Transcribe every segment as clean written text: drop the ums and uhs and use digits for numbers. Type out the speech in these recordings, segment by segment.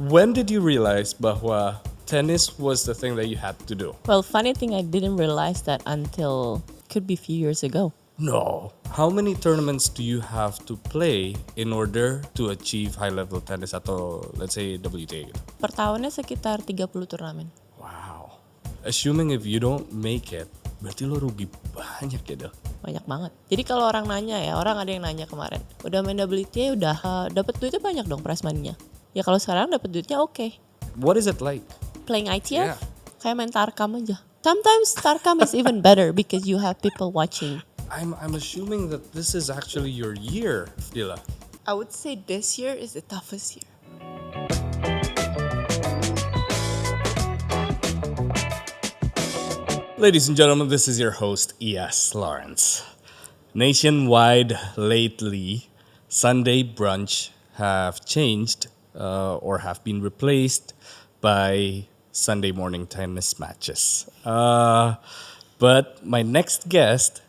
When did you realize bahwa tennis was the thing that you had to do? Well, funny thing, I didn't realize that until could be a few years ago. No. How many tournaments do you have to play in order to achieve high level tennis atau let's say WTA gitu? Per tahunnya sekitar 30 turnamen. Wow. Assuming if you don't make it, berarti lo rugi banyak ya Del? Banyak banget. Jadi kalau orang nanya ya, orang ada yang nanya kemarin, udah main WTA udah dapat duitnya banyak dong prize money-nya. Ya kalau sekarang dapat duitnya oke. What is it like? Playing ITF, Yeah. kayak main Tarkam aja. Sometimes Tarkam is even better because you have people watching. I'm assuming that this is actually your year, Dila. I would say this year is the toughest year. Ladies and gentlemen, this is your host, E.S. Lawrence. Nationwide lately, Sunday brunch have changed or have been replaced by Sunday morning tennis matches. But my next guest,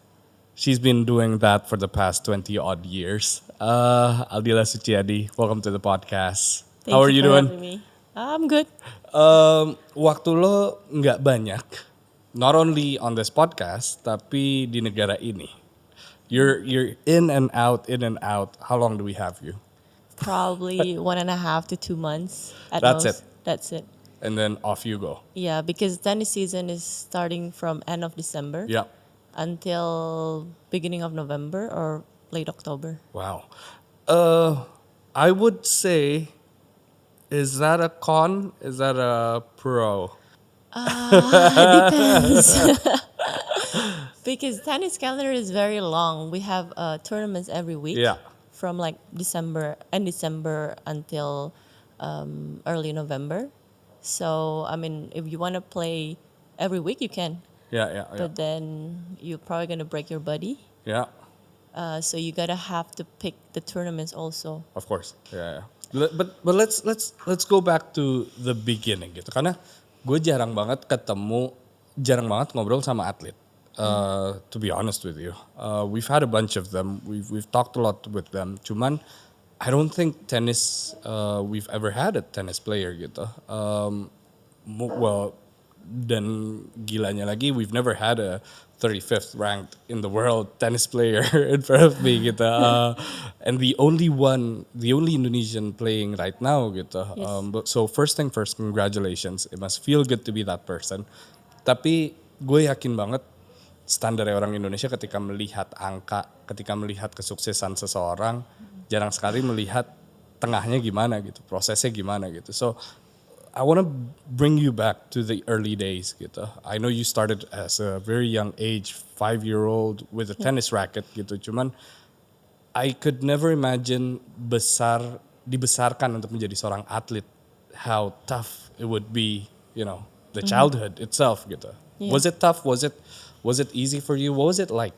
she's been doing that for the past 20 odd years. Aldila Sutjiadi, welcome to the podcast. Thank How are you for doing? having me. I'm good. Waktu lo nggak banyak, not only on this podcast, tapi di negara ini. You're in and out. How long do we have you? Probably 1.5 to 2 months at That's most. it. That's it. And then off you go. Yeah, because tennis season is starting from end of December Yeah. until beginning of November or late October. Wow. I would say, is that a con? Is that a pro? Depends. Because tennis calendar is very long. We have tournaments every week. Yeah. From like December until early November. So I mean, if you want to play every week, you can. Yeah. But then you're probably gonna break your body. Yeah. So you gotta have to pick the tournaments also. Of course. Yeah. But let's go back to the beginning gitu. Karena gue jarang banget ngobrol sama atlet. To be honest with you, we've had a bunch of them. We've talked a lot with them. Cuman I don't think tennis we've ever had a tennis player gitu. Well, dan gilanya lagi, we've never had a 35th ranked in the world tennis player in front of me gitu. And the only Indonesian playing right now gitu. Yes. So first thing first, congratulations. It must feel good to be that person. Tapi gue yakin banget standar orang Indonesia ketika melihat angka, ketika melihat kesuksesan seseorang, jarang sekali melihat tengahnya gimana gitu, prosesnya gimana gitu. So I want to bring you back to the early days gitu. I know you started as a very young age, 5-year-old with a tennis racket gitu. Cuman I could never imagine dibesarkan untuk menjadi seorang atlet. How tough it would be, the childhood itself gitu. Yeah. Was it tough? Was it easy for you? What was it like?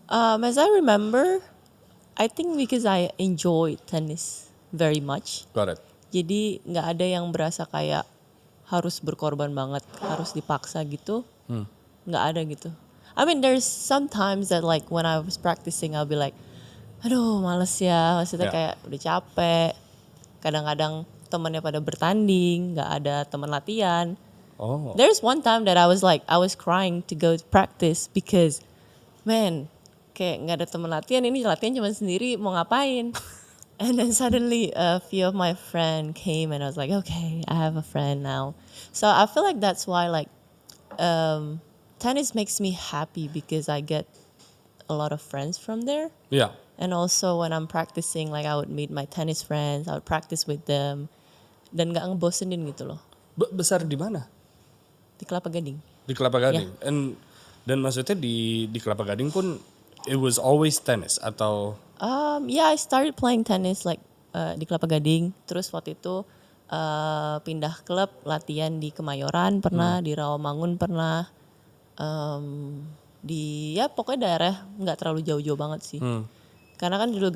As I remember, I think because I enjoy tennis very much. Got it. Jadi nggak ada yang berasa kayak harus berkorban banget, harus dipaksa gitu. Nggak ada gitu. I mean, there's sometimes that like when I was practicing, I'll be like, aduh males ya, maksudnya kayak udah capek. Kadang-kadang temannya pada bertanding, nggak ada teman latihan. Oh. There's one time that I was crying to go to practice because, man, kayak nggak ada teman latihan, ini latihan cuma sendiri, mau ngapain? And then suddenly a few of my friends came and I was like, okay, I have a friend now. So I feel like that's why tennis makes me happy because I get a lot of friends from there. Yeah. And also when I'm practicing, like I would meet my tennis friends, I would practice with them. Dan gak ngebosenin gitu loh. Besar di mana? Di Kelapa Gading. Di Kelapa Gading. Yeah. Dan maksudnya di Kelapa Gading pun it was always tennis atau? Yeah, I started playing tennis di Kelapa Gading. Terus waktu itu pindah klub latihan di Kemayoran pernah, di Rawamangun pernah. Pokoknya daerah nggak terlalu jauh-jauh banget sih. Karena kan dulu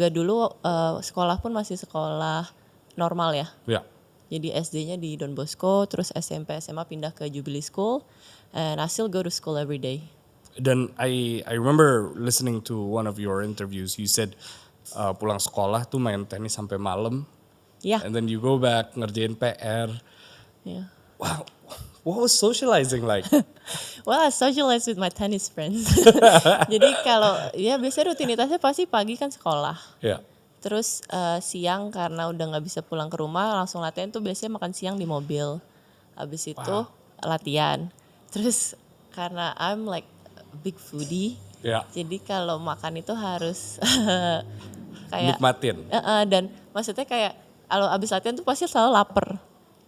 sekolah pun masih sekolah normal ya. Yeah. Jadi SD-nya di Don Bosco, terus SMP SMA pindah ke Jubilee School, and I still go to school every day. Dan I remember listening to one of your interviews. You said pulang sekolah tuh main tenis sampai malam, Yeah. And then you go back ngerjain PR. Yeah. Wow, what was socializing like? Well, I socialize with my tennis friends. Jadi kalau ya biasanya rutinitasnya pasti pagi kan sekolah. Ya. Terus siang karena udah nggak bisa pulang ke rumah langsung latihan tuh biasanya makan siang di mobil. Habis itu latihan. Terus karena I'm like a big foodie. Ya. Jadi kalau makan itu harus kayak Nikmatin. dan maksudnya kayak kalau abis latihan tuh pasti selalu lapar.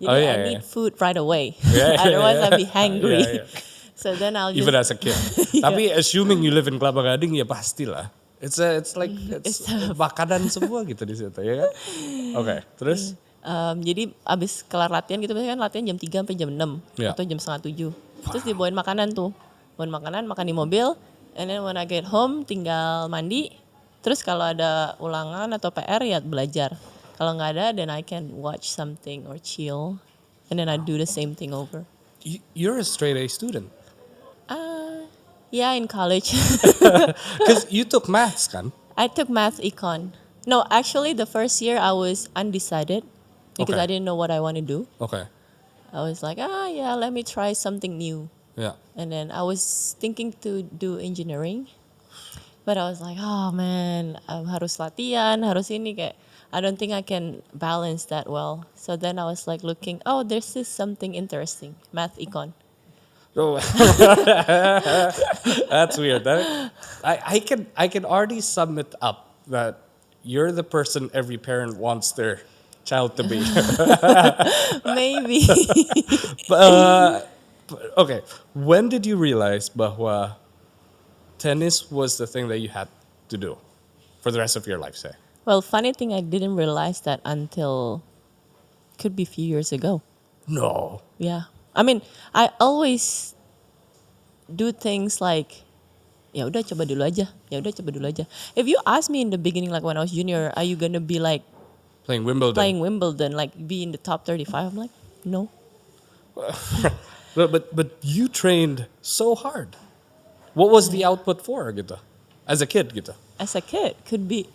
Jadi Oh, iya, I iya. need food right away. Yeah, yeah, Otherwise yeah. I'll be hangry. Yeah, yeah. So then I'll just Even as a kid. Tapi assuming you live in Kelapa Gading ya pastilah. It's makanan semua gitu di situ ya kan. Oke, terus jadi abis kelar latihan gitu biasanya kan latihan jam 3 sampai jam 6 Yeah. atau jam setengah 7. Terus dibawain makanan tuh. Bawain makanan, makan di mobil. And then when I get home tinggal mandi. Terus kalau ada ulangan atau PR ya belajar. Kalau nggak ada then I can watch something or chill. And then I do the same thing over. you're a straight A student. Yeah, in college. Because you took maths kan? I took math econ. No, actually the first year I was undecided because Okay. I didn't know what I want to do. Oke. I was like, yeah, let me try something new. Ya. And then I was thinking to do engineering. But I was like, oh man, harus latihan, harus ini kayak I don't think I can balance that well. So then I was like looking, oh, there's this something interesting, math econ. Oh. That's weird. I can already sum it up that you're the person every parent wants their child to be. Maybe. Okay, when did you realize bahwa tennis was the thing that you had to do for the rest of your life, say? Well, funny thing, I didn't realize that until could be a few years ago. No. Yeah. I mean, I always do things like ya udah coba dulu aja. Ya udah coba dulu aja. If you ask me in the beginning like when I was junior, are you going to be like Playing Wimbledon. playing Wimbledon, like be in the top 35? I'm like, no. But you trained so hard. What was the output for gitu? As a kid gitu? As a kid, could be.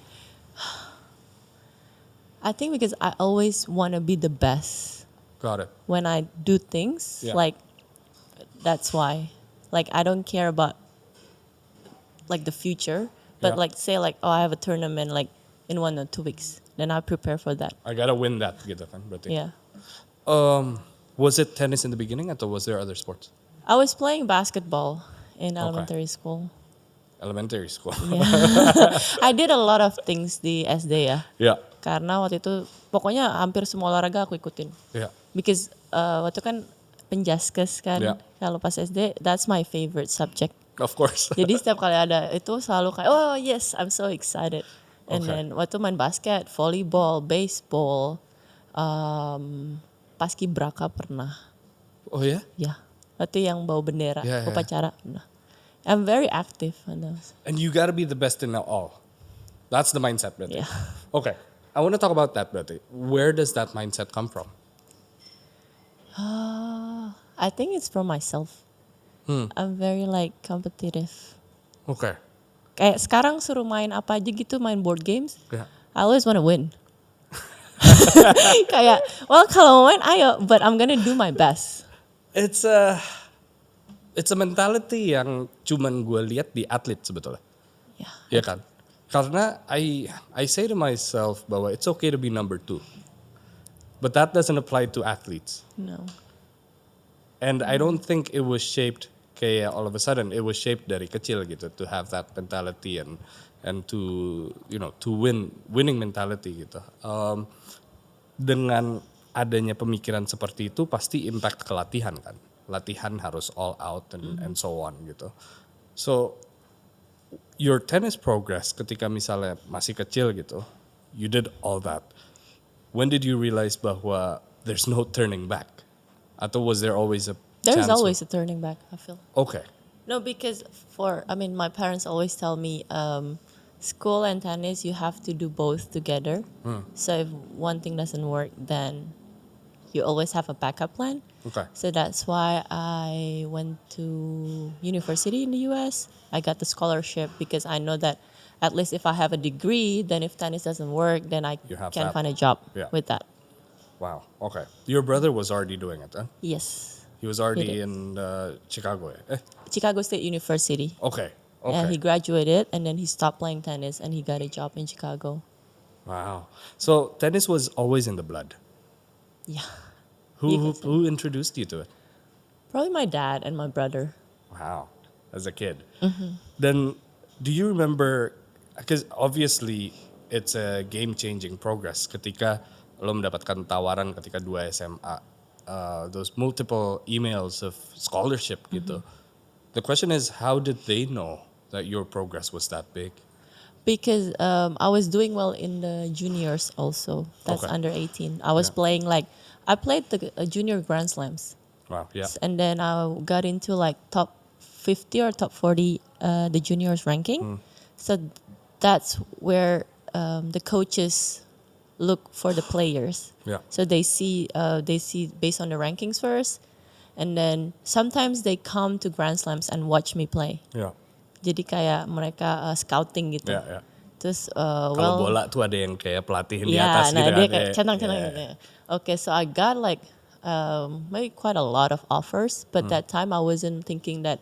I think because I always want to be the best Got it. when I do things. Yeah. Like, that's why. Like, I don't care about like the future, but Yeah. like say like, oh, I have a tournament like in 1 or 2 weeks. Then I prepare for that. I gotta win that gitu kan berarti. Yeah. Was it tennis in the beginning atau was there other sports? I was playing basketball in elementary school. Elementary school. I did a lot of things di SD ya. Yeah. Karena waktu itu pokoknya hampir semua olahraga aku ikutin. Yeah. Because waktu kan penjaskes kan. Yeah. Kalau pas SD, that's my favorite subject. Of course. Jadi setiap kali ada itu selalu kayak, oh yes, I'm so excited. And Okay. then waktu main basket, volleyball, baseball, paskibraka pernah. Oh ya? Ya, waktu yang bawa bendera, Yeah, yeah. upacara pernah. I'm very active on those. And you gotta be the best in all. That's the mindset berarti. Yeah. Okay. I want to talk about that berarti. Where does that mindset come from? I think it's from myself. I'm very like competitive. Okay. Kayak sekarang suruh main apa aja gitu, main board games. Yeah. I always want to win. Kayak, well kalau mau main ayo, but I'm gonna do my best. It's a mentality yang cuman gue lihat di atlet sebetulnya. Yeah. Iya kan? Karena I say to myself bahwa it's okay to be number 2. But that doesn't apply to athletes. No. And I don't think it was shaped kayak all of a sudden, it was shaped dari kecil gitu to have that mentality and to to winning mentality gitu. Dengan adanya pemikiran seperti itu pasti impact ke latihan kan. Latihan harus all out and so on gitu. So your tennis progress ketika misalnya masih kecil gitu, you did all that. When did you realize bahwa there's no turning back? Atau was there always a There's chance? always a turning back, I feel. Okay. No, because my parents always tell me, school and tennis, you have to do both together. So if one thing doesn't work, then you always have a backup plan. Okay. So that's why I went to university in the US. I got the scholarship because I know that at least if I have a degree, then if tennis doesn't work, then I You have can that. find a job Yeah. with that. Wow. Okay. Your brother was already doing it, huh? Yes. He was He already did. in Chicago. Chicago State University. Okay. Yeah, Okay. he graduated and then he stopped playing tennis and he got a job in Chicago. Wow. So tennis was always in the blood. Yeah. Who You who, could say. who introduced you to it? Probably my dad and my brother. Wow. As a kid. Then do you remember, because obviously it's a game-changing progress ketika lo mendapatkan tawaran ketika 2 SMA. Those multiple emails of scholarship gitu. The question is, how did they know that your progress was that big? Because I was doing well in the juniors also. That's Okay. under 18. I was Yeah. playing I played the junior Grand Slams. Wow. Yeah. And then I got into like top 50 or top 40 the juniors ranking. So that's where the coaches look for the players. Yeah. So they see based on the rankings first, and then sometimes they come to Grand Slams and watch me play. Yeah. Jadi kayak mereka scouting gitu. Yeah. Yeah. Terus Kalau bola tuh ada yang kayak pelatihan di yeah, atas nah gitu dia kan. kayak centang-centang Yeah. gitu. Okay, so I got like maybe quite a lot of offers, but that time I wasn't thinking that,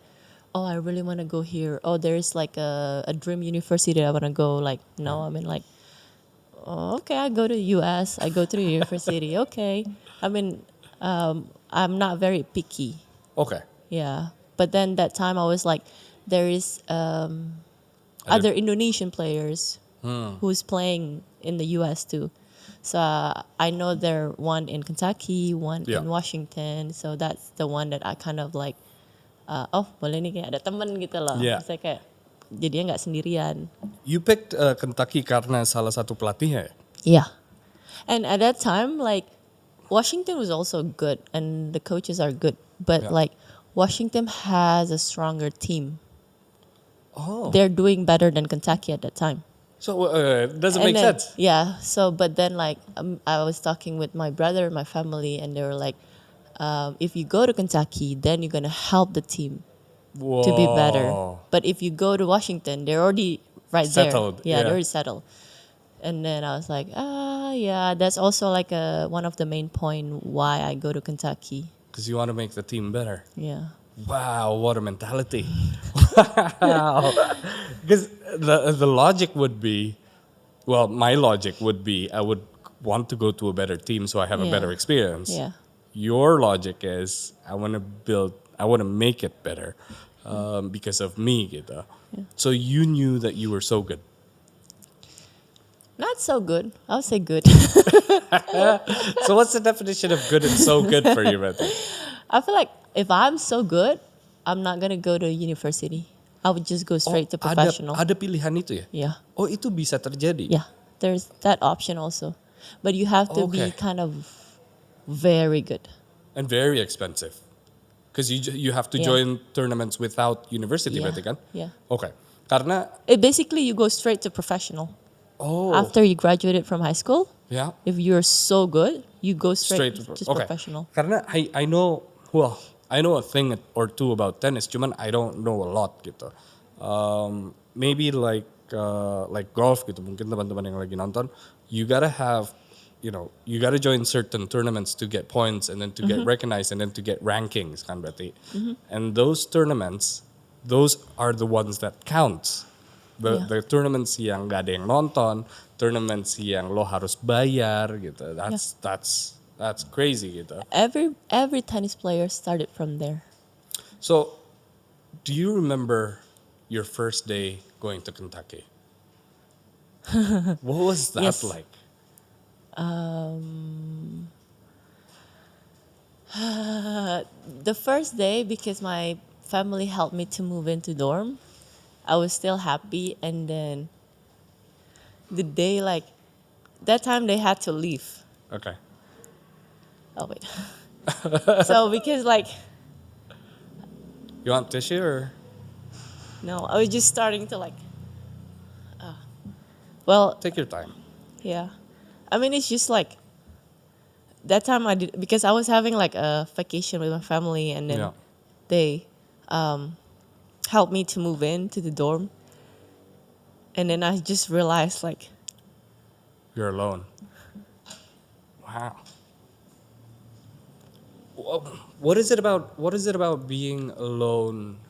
oh, I really want to go here. Oh, there's like a dream university that I want to go. Like, no, I mean like, oh, okay, I go to US, I go to the university. Okay, I mean, I'm not very picky. Okay. Yeah, but then that time I was like, there is other Indonesian players who's playing in the US too. So I know there one in Kentucky, one Yeah. in Washington. So that's the one that I kind of like, oh boleh nih kayak ada temen gitu loh. Yeah. Saya kayak jadinya nggak sendirian. You picked Kentucky karena salah satu pelatihnya ya? Yeah. And at that time, like Washington was also good and the coaches are good. But Yeah. like Washington has a stronger team. Oh. They're doing better than Kentucky at that time. So it doesn't And make then- sense. Yeah. So, but then like I was talking with my brother, my family, and they were like, if you go to Kentucky, then you're gonna help the team to be better. Whoa. But if you go to Washington, they're already right Settled, there. Yeah, yeah. they're already settled. And then I was like, yeah, that's also like one of the main point why I go to Kentucky. Because you want to make the team better. Yeah. Wow, what a mentality. Wow. Because the logic would be, well, my logic would be I would want to go to a better team so I have a Yeah. better experience. Yeah. Your logic is I want to make it better because of me gitu. So you knew that you were so good. Not so good. I would say good. So what's the definition of good and so good for you, Betty? I feel like if I'm so good, I'm not gonna go to university. I would just go straight to professional. Ada pilihan itu ya? Yeah. Oh, itu bisa terjadi? Yeah. There's that option also. But you have to be Okay. kind of very good. And very expensive. Because you have to Yeah. join tournaments without university, Yeah. berarti kan? Yeah. Okay. Karena, Basically, you go straight to professional. oh, After you graduated from high school, yeah. if you're so good, you go straight Straight to okay. professional. Karena I know, well, I know a thing or two about tennis, cuman I don't know a lot gitu. Maybe like golf gitu, mungkin teman-teman yang lagi nonton, you gotta have, you gotta join certain tournaments to get points and then to get recognized and then to get rankings kan berarti. And those tournaments, those are the ones that counts. The tournaments yang gak ada yang nonton, tournaments yang lo harus bayar gitu. That's crazy gitu. Every tennis player started from there. So, do you remember your first day going to Kentucky? What was that Yes. like? The first day, because my family helped me to move into dorm, I was still happy. And then the day, like, that time they had to leave. Okay. Oh, wait. So, because, like, You want tissue or? no, I was just starting to, like, well, Take your time. yeah. I mean, it's just like, that time I did, because I was having, like, a vacation with my family, and then Yeah. they helped me to move into the dorm. And then I just realized like, You're alone. Wow. What is it about being alone?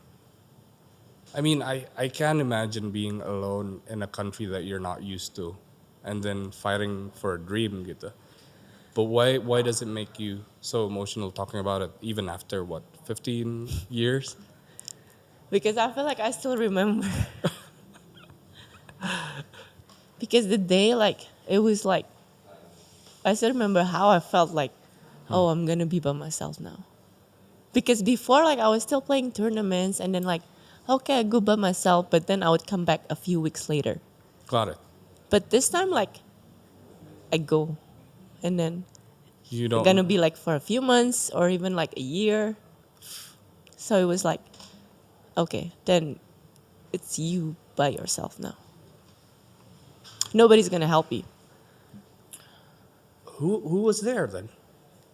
I mean, I can't imagine being alone in a country that you're not used to and then fighting for a dream gitu. But why does it make you so emotional talking about it even after what, 15 years? because I feel like I still remember. Because the day, like, it was like, I still remember how I felt like, oh, I'm gonna be by myself now. Because before, like, I was still playing tournaments and then, like, okay, I go by myself, but then I would come back a few weeks later. Got it. But this time, like, I go and then You it's gonna don't. be like for a few months or even like a year. So it was like, okay, then it's you by yourself now. Nobody's gonna help you. Who was there then?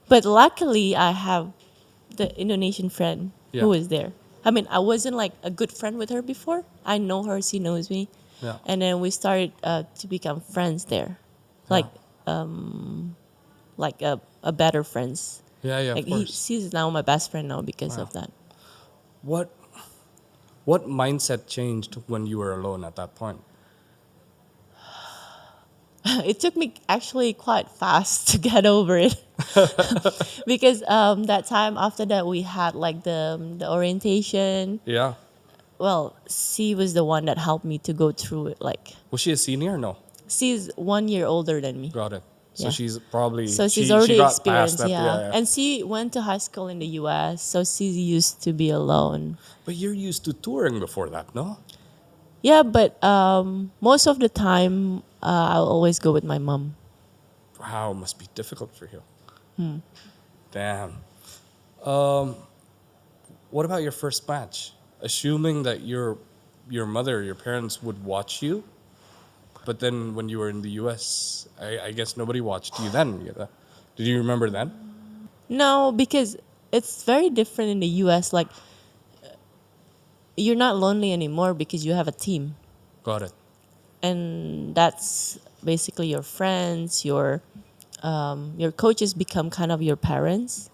But luckily, I have the Indonesian friend Yeah. who was there. I mean, I wasn't like a good friend with her before. I know her, she knows me. Yeah. And then we started to become friends there. Like, like a better friends. Yeah, Like of course. she's now my best friend now because Wow. of that. What what mindset changed when you were alone at that point? It took me actually quite fast to get over it because that time after that we had like the orientation. Yeah. Well, she was the one that helped me to go through it. Like Was she a senior? No. she's 1 year older than me. Got it. So Yeah. she's probably So she's she already got past experienced, that. yeah. Yeah. And she went to high school in the US, so she's used to be alone. But you're used to touring before that, no? Yeah, but most of the time I'll always go with my mom. Wow, must be difficult for you. Damn. What about your first match? Assuming that your mother, your parents would watch you, but then when you were in the US, I guess nobody watched you then. Did you remember then? No, because it's very different in the US. Like you're not lonely anymore because you have a team. Got it. And that's basically your friends, your coaches become kind of your parents.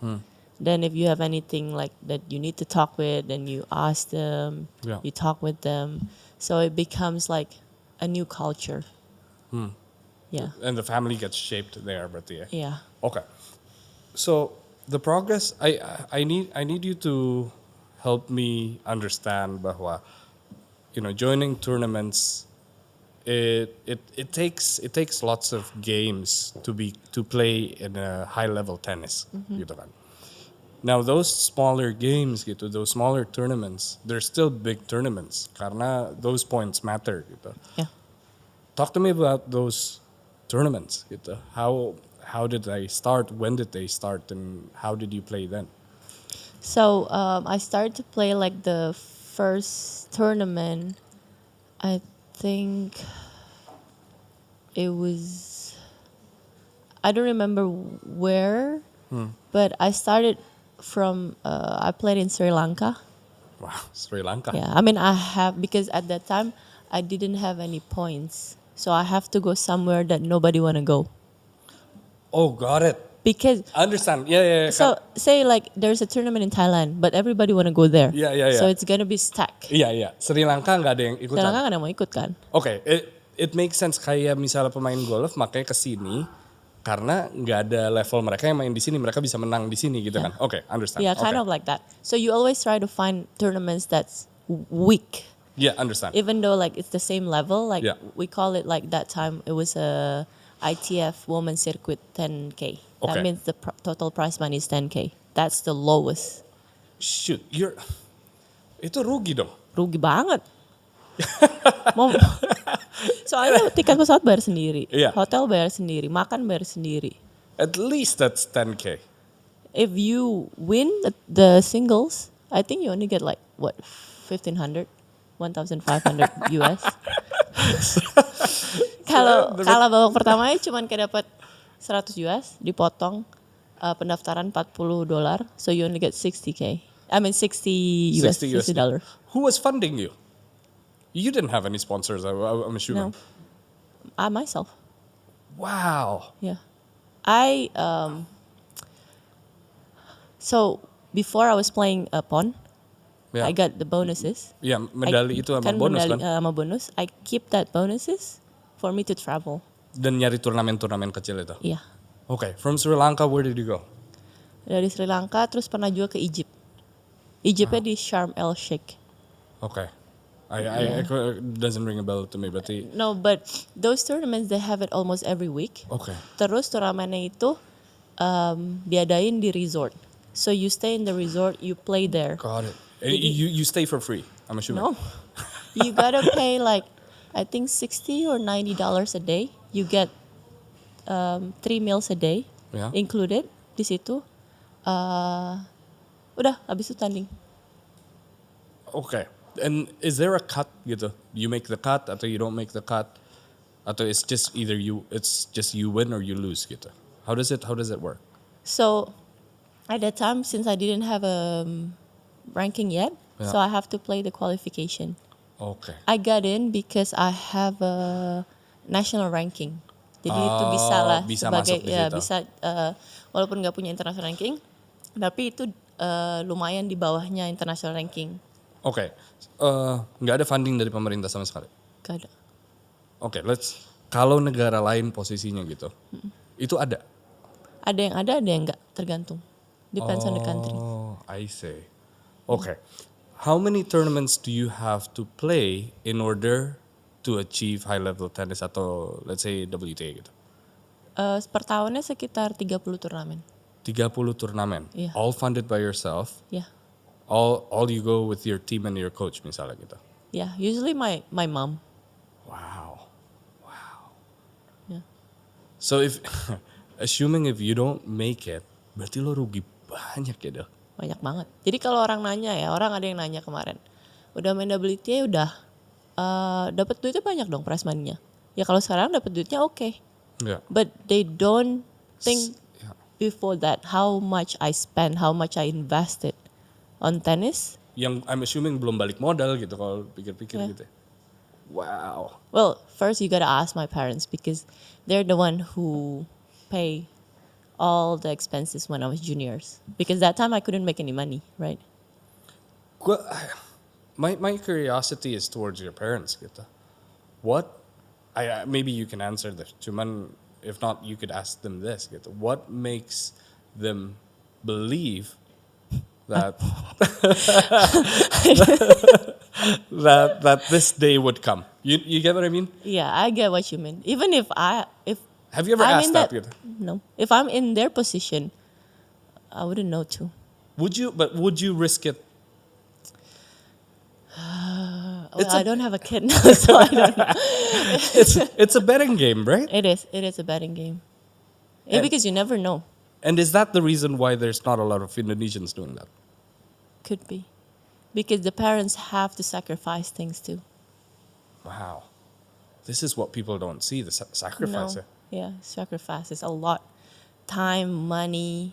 Then if you have anything like that you need to talk with, then you ask them, Yeah. you talk with them. So it becomes like a new culture. Yeah. And the family gets shaped there, but yeah. Yeah. Okay. So the progress I need you to help me understand bahwa joining tournaments it takes lots of games to play in a high level tennis gitu kan. Now those smaller games gitu, those smaller tournaments, they're still big tournaments karena those points matter gitu. Yeah. Talk to me about those tournaments gitu. How did they start? When did they start? And how did you play then? So I started to play like the first tournament. I think it was, I don't remember where, but I started from, I played in Sri Lanka. Wow, Sri Lanka. Yeah, I mean, I have, because at that time I didn't have any points. So I have to go somewhere that nobody want to go. Oh, got it. Because, Understand? Yeah. so say like there's a tournament in Thailand, but everybody want to go there. Yeah. So it's going to be stuck. Iya. Sri Lanka nggak ada yang Sri ikutan. Lanka nggak ada yang mau ikut kan? Oke, it makes sense kayak misalnya pemain golf makanya ke sini karena nggak ada level mereka yang main di sini, mereka bisa menang di sini gitu kan. Oke, understand. Yeah, kind Okay. of like that. So you always try to find tournaments that's weak. Yeah, understand. Even though like it's the same level, like Yeah. we call it like that time it was a ITF Women's Circuit 10K. Okay. That means the total prize money is 10K. That's the lowest. Shoot, itu rugi dong. Rugi banget. Mau soalnya tiket pesawat bayar sendiri, Iya. hotel bayar sendiri, makan bayar sendiri. At least that's 10K. If you win the singles, I think you only get like what 1,500, 1,500 US. Kalau babak pertamanya cuman kayak dapat 100 US dipotong pendaftaran $40, so you only get 60K. I mean 60 US, $60. Who was funding you? You didn't have any sponsors, I'm assuming. No, I myself. Wow. Yeah. I so before I was playing pon, Yeah. I got the bonuses. Yeah, medali itu sama Kan bonus medali, kan. sama bonus. I keep that bonuses for me to travel. Dan nyari turnamen-turnamen kecil itu. Iya. Okay, from Sri Lanka, where did you go? Dari Sri Lanka terus pernah juga ke Egypt. Egyptnya di Sharm el Sheikh. Okay. Yeah. Doesn't ring a bell to me, but No, but those tournaments they have it almost every week. okay. Terus turnamennya itu diadain di resort. So you stay in the resort, you play there. Got it. And you stay for free, I'm assuming. No, you gotta pay like I think $60 or $90 a day. You get 3 meals a day Yeah. included di situ. Udah habis itu tanding. Okay. And is there a cut gitu? You make the cut atau you don't make the cut? Atau it's just you win or you lose gitu? How does it work? So at that time, since I didn't have a ranking yet, Yeah. so I have to play the qualification. Okay. I got in because I have a national ranking. Jadi itu bisa lah bisa sebagai masuk di ya situ. bisa walaupun nggak punya international ranking, tapi itu lumayan di bawahnya international ranking. Okay. Nggak ada funding dari pemerintah sama sekali. Gak ada. Okay, kalau negara lain posisinya gitu, itu ada. Ada yang nggak, tergantung. Depends on the country. Oh, I see. Okay. How many tournaments do you have to play in order to achieve high level tennis atau let's say WTA gitu? Per tahunnya sekitar 30 turnamen. 30 turnamen. Iya. All funded by yourself. Ya, All you go with your team and your coach misalnya gitu. ya. Usually my mom. Wow. Ya. So assuming if you don't make it, berarti lo rugi banyak gitu. Banyak banget. Jadi kalau orang nanya ya, orang ada yang nanya kemarin, udah main WTA udah dapat duitnya banyak dong prize money-nya. Ya kalau sekarang dapat duitnya oke. Yeah. But they don't think Yeah. before that how much I spend, how much I invested on tennis. Yang I'm assuming belum balik modal gitu kalau pikir-pikir Yeah. gitu. Wow. Well, first you gotta ask my parents because they're the one who pay all the expenses when I was juniors. Because that time I couldn't make any money, right? My curiosity is towards your parents gitu. What? Maybe you can answer this. Cuman if not, you could ask them this gitu. What makes them believe that that this day would come? You get what I mean? Yeah, I get what you mean. Even if Have you ever I'm asked in that? that, Gitu? no, if I'm in their position, I wouldn't know too. Would you? But would you risk it? Well, I don't have a kid now, so I don't know. It's a betting game, right? It is a betting game. Yeah, because you never know. And is that the reason why there's not a lot of Indonesians doing that? Could be. Because the parents have to sacrifice things too. Wow, this is what people don't see: the sacrifice. No. Yeah, sacrifices a lot. Time, money,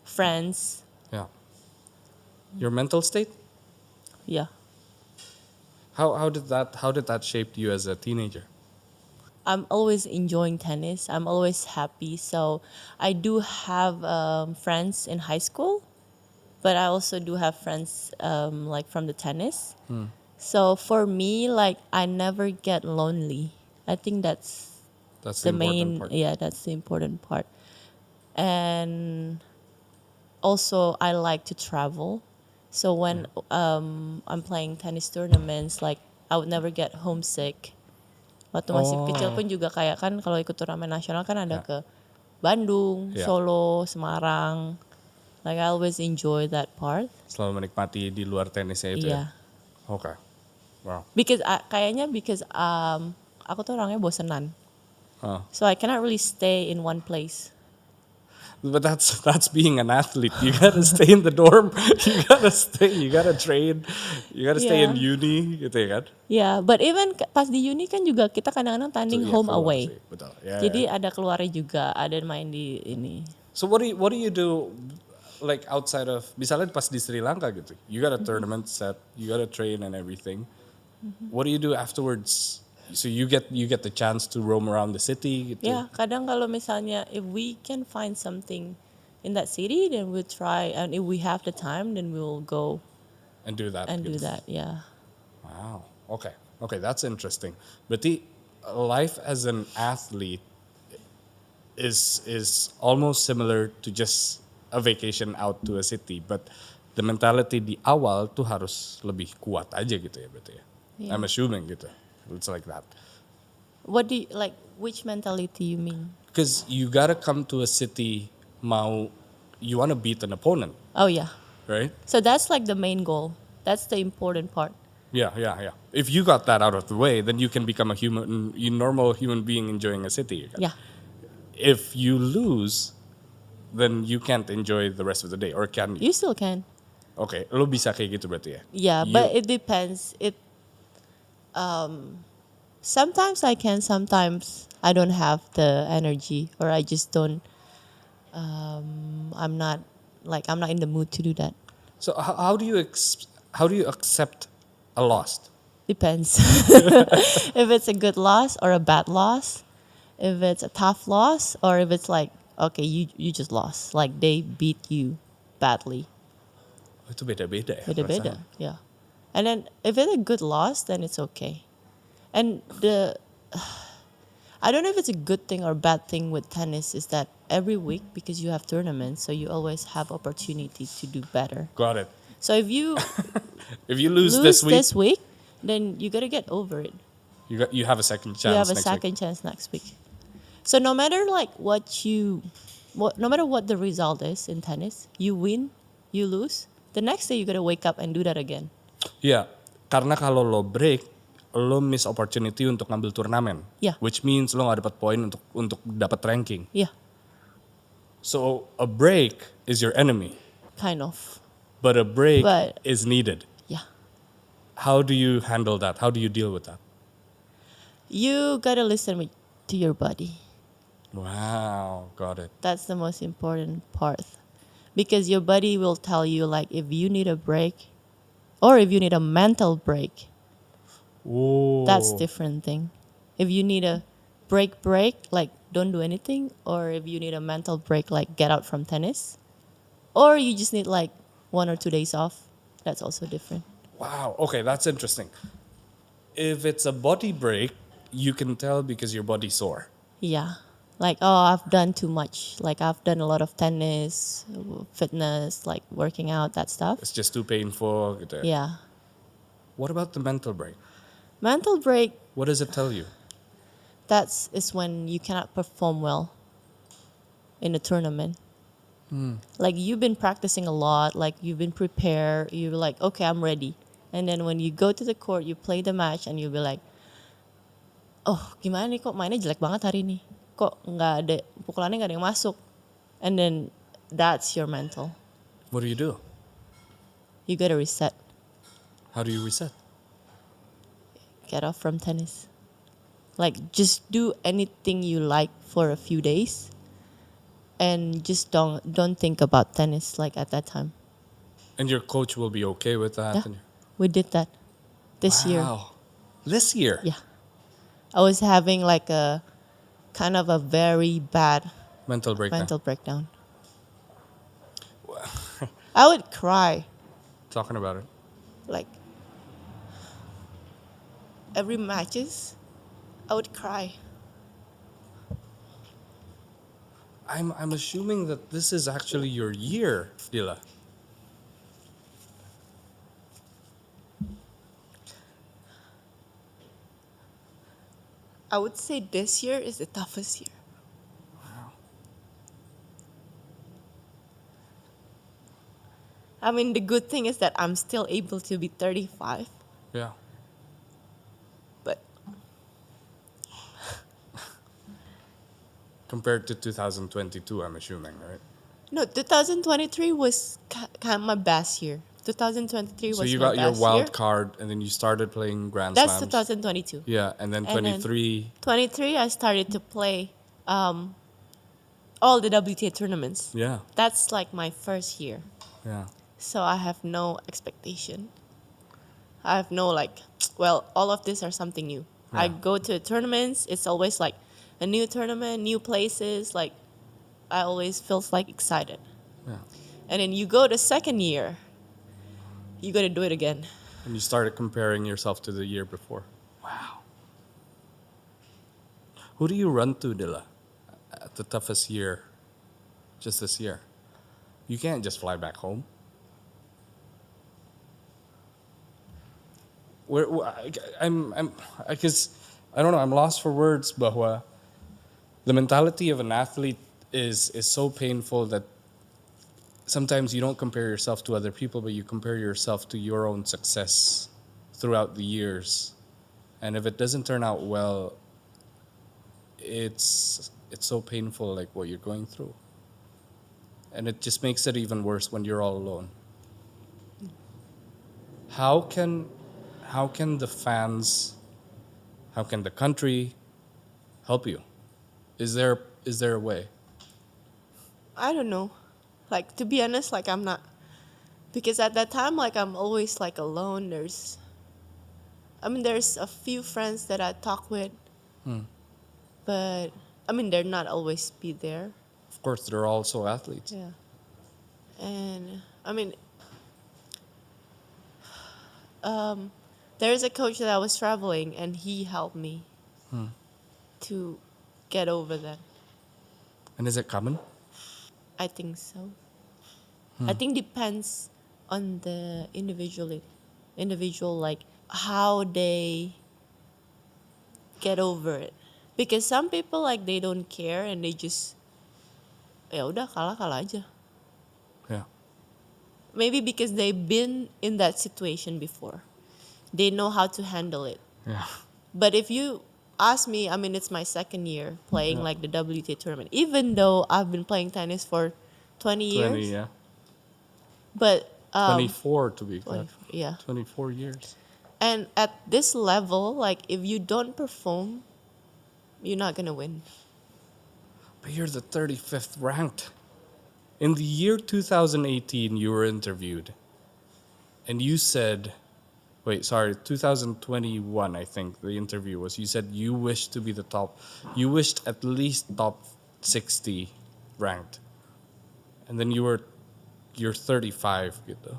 friends. Yeah. Your mental state? Yeah. How did that shape you as a teenager? I'm always enjoying tennis. I'm always happy. So I do have friends in high school, but I also do have friends like from the tennis. So for me, like I never get lonely. I think that's That's the the main. important part. Yeah, that's the important part. And also, I like to travel. So when I'm playing tennis tournaments, like I would never get homesick. Waktu masih kecil pun juga kayak kan kalau ikut turnamen nasional kan ada ke Bandung, Yeah. Solo, Semarang. Like I always enjoy that part. Selalu menikmati di luar tenisnya itu Yeah. ya? Okay. Wow. Because aku tuh orangnya bosenan. Oh. So I cannot really stay in one place. But that's being an athlete. You gotta stay in the dorm. You gotta train. You gotta stay in Yeah. uni gitu ya kan? Yeah, but even pas di uni kan juga kita kadang-kadang tanding Iya, home keluar away. sih, betul. Ya, Jadi ya. ada keluarnya juga, ada main di ini. So what do you do like outside of misalnya pas di Sri Lanka gitu, you got a tournament set, you got to train and everything. What do you do afterwards? So you get the chance to roam around the city gitu. Yeah, kadang kalau misalnya if we can find something in that city, then we'll try, and if we have the time, then we'll go And do that. and do gitu. that. Yeah. Wow. Okay. Okay, that's interesting. Berarti life as an athlete is almost similar to just a vacation out to a city, but the mentality di awal tuh harus lebih kuat aja gitu ya berarti ya. Yeah. I'm assuming gitu. It's like that. What do you like? Which mentality you mean? Because you gotta come to a city you wanna beat an opponent, Oh yeah. right? So that's like the main goal. That's the important part. Yeah. If you got that out of the way, then you can become a normal human being enjoying a city. Yeah. If you lose, then you can't enjoy the rest of the day, or can you? You still can. Okay, lo bisa kayak gitu berarti ya? Yeah, You- but it depends. Sometimes I can, sometimes I don't have the energy, or I just don't. I'm not in the mood to do that. So how do you accept a loss? Depends. If it's a good loss or a bad loss, if it's a tough loss, or if it's like, okay, you just lost, like they beat you badly. Itu beda-beda ya. Beda-beda. perasaan. Yeah. And then if it's a good loss, then it's okay. And I don't know if it's a good thing or bad thing with tennis is that every week, because you have tournaments, so you always have opportunity to do better. Got it. So if you If you lose lose this week, then you gotta get over it. you have a second chance. You have a next week. second chance next week. So no matter like no matter what the result is in tennis, you win, you lose. The next day you gotta wake up and do that again. Iya, karena kalau lo break, lo miss opportunity untuk ngambil turnamen. Yeah. Which means lo gak dapat poin untuk dapat ranking. Yeah, So a break is your enemy, kind of. but a break But- is needed. Yeah. How do you handle that? How do you deal with that? You gotta listen to your body. Wow, got it. That's the most important part. Because your body will tell you like if you need a break or if you need a mental break. Ooh. That's different thing. If you need a break, like don't do anything, or if you need a mental break, like get out from tennis, or you just need like 1 or 2 days off, that's also different. Wow, okay, that's interesting. If it's a body break, you can tell because your body's sore. Yeah. Like, oh, I've done too much. Like, I've done a lot of tennis, fitness, like working out, that stuff. It's just too painful. Gitu. Yeah. What about the mental break? Mental break, What does it tell you? is when you cannot perform well in a tournament. Like, you've been practicing a lot, like, you've been prepared, you're like, okay, I'm ready. And then when you go to the court, you play the match, and you'll be like, oh, gimana nih, kok mainnya jelek banget hari ini? Kok nggak ada, pukulannya nggak ada yang masuk? And then that's your mental. What do you do? You gotta reset. How do you reset? Get off from tennis. Like, just do anything you like for a few days, and just don't think about tennis like at that time. And your coach will be okay with that? Yeah, we did that this year. Wow. This year? Yeah, I was having like a kind of a very bad Mental breakdown. mental breakdown. I would cry, Talking about it. like every matches, I would cry. I'm assuming that this is actually your year, Dila. I would say this year is the toughest year. I mean, the good thing is that I'm still able to be 35, Yeah. but Compared to 2022, I'm assuming, right? no, 2023 was kind of my best year. 2023 was So you my got your best wild year. card, and then you started playing Grand That's Slams. 2022. Yeah, and then And then 23. 23, I started to play all the WTA tournaments. Yeah. That's like my first year. Yeah. So I have no expectation. I have no like, well, all of these are something new. I Yeah. go to tournaments. It's always like a new tournament, new places. Like I always feels like excited. Yeah. And then you go the second year, you got to do it again. And you started comparing yourself to the year before. Wow. Who do you run to, Dilla, at the toughest year, just this year? You can't just fly back home. Because I don't know, I'm lost for words, bahwa the mentality of an athlete is so painful that sometimes you don't compare yourself to other people, but you compare yourself to your own success throughout the years. And if it doesn't turn out well, it's so painful, like what you're going through. And it just makes it even worse when you're all alone. How can the fans, how can the country help you? Is there a way? I don't know. Like to be honest, like I'm not, because at that time like I'm always like alone. There's a few friends that I talk with, but they're not always be there. Of course, they're also athletes. Yeah. And there's a coach that I was traveling and he helped me to get over that. And is it common? I think so. I think depends on the individual, like how they get over it. Because some people like they don't care and they just ya udah kalah aja. Yeah. Maybe because they've been in that situation before. They know how to handle it. Yeah. But if you ask me, it's my second year playing like the WTA tournament. Even though I've been playing tennis for 20 years. 20, yeah. But 24 to be exact. 24, yeah. 24 years. And at this level, like if you don't perform, you're not gonna win. But you're the 35th ranked. In the year 2018, you were interviewed. And you said, 2021, I think the interview was. You said you wished to be the top. You wished at least top 60 ranked. And then you're 35, gitu.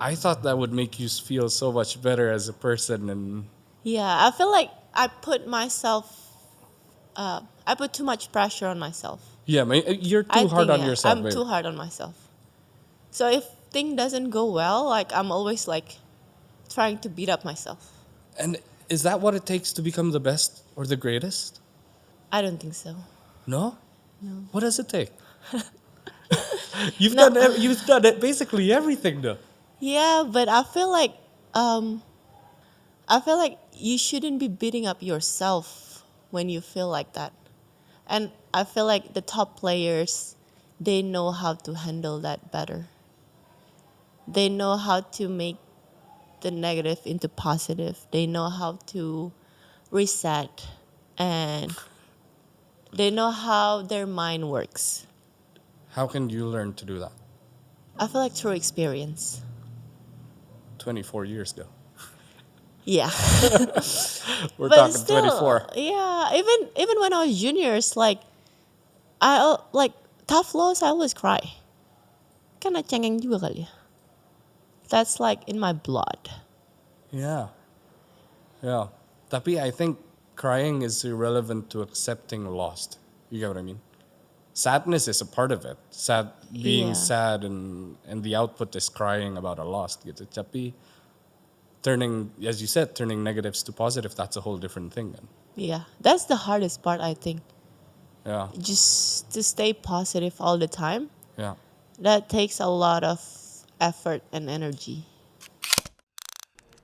I thought that would make you feel so much better as a person. And Yeah, I feel like I put too much pressure on myself. yeah, you're too hard on yourself. I'm too hard on myself. So if thing doesn't go well, like I'm always like trying to beat up myself. And is that what it takes to become the best or the greatest? I don't think so. No? No. What does it take? You've No. done it basically everything though. Yeah, but I feel like you shouldn't be beating up yourself when you feel like that. And I feel like the top players, they know how to handle that better. They know how to make the negative into positive. They know how to reset and they know how their mind works. How can you learn to do that? I feel like through experience. 24 years ago. Yeah. We're But talking still, 24. yeah, even when I was juniors, like tough loss, I always cry. Karena cengeng juga kali ya. That's like in my blood. Yeah. Yeah. Tapi I think crying is irrelevant to accepting lost. You get what I mean? Sadness is a part of it. Being Yeah. sad and the output is crying about a loss. Gitu. Tapi turning, as you said, turning negatives to positive, that's a whole different thing. Then. Yeah, that's the hardest part, I think. Yeah. Just to stay positive all the time. Yeah. That takes a lot of effort and energy.